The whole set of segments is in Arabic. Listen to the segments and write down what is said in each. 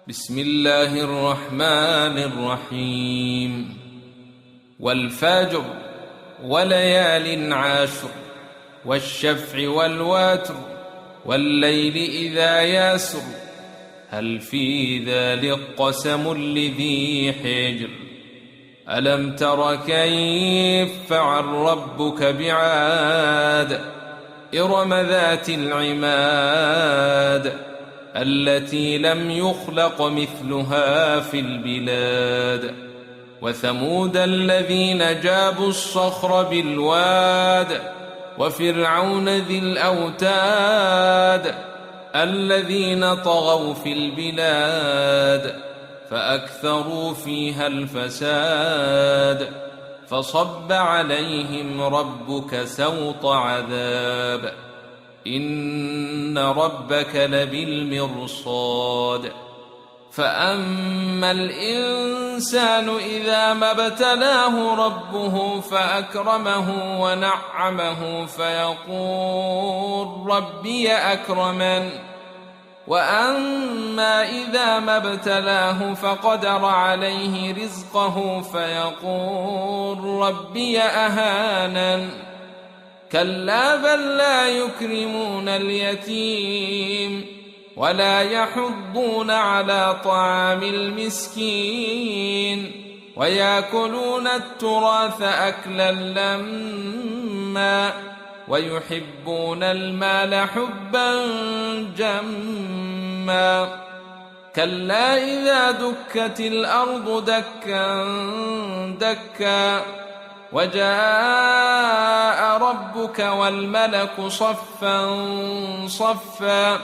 بسم الله الرحمن الرحيم. والفجر وليال عشر والشفع والوتر والليل إذا يسر هل في ذلك قسم لذي حجر ألم تر كيف فعل ربك بعاد إرم ذات العماد التي لم يخلق مثلها في البلاد وثمود الذين جابوا الصخر بالواد وفرعون ذي الأوتاد الذين طغوا في البلاد فأكثروا فيها الفساد فصب عليهم ربك سوط عذاب إن ربك لبالمرصاد فأما الإنسان إذا ما ابتلاه ربه فأكرمه ونعمه فيقول ربي أكرمن وأما إذا ما ابتلاه فقدر عليه رزقه فيقول ربي أهانن كلا بل لا يكرمون اليتيم ولا يحضون على طعام المسكين ويأكلون التراث أكلا لما ويحبون المال حبا جما كلا إذا دكت الأرض دكا دكا وجاء ربك والملك صفا صفا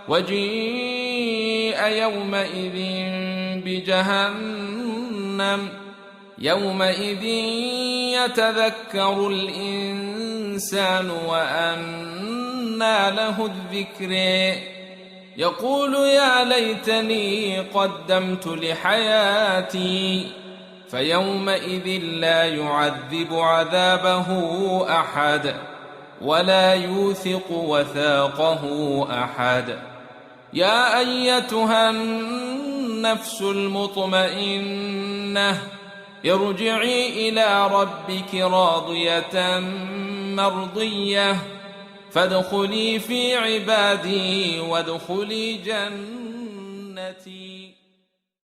وجيء يومئذ بجهنم يومئذ يتذكر الإنسان وأنى له الذكر يقول يا ليتني قدمت لحياتي فيومئذ لا يعذب عذابه أحد ولا يوثق وثاقه أحد يا أيتها النفس المطمئنة ارجعي إلى ربك راضية مرضية فادخلي في عبادي وادخلي جنتي.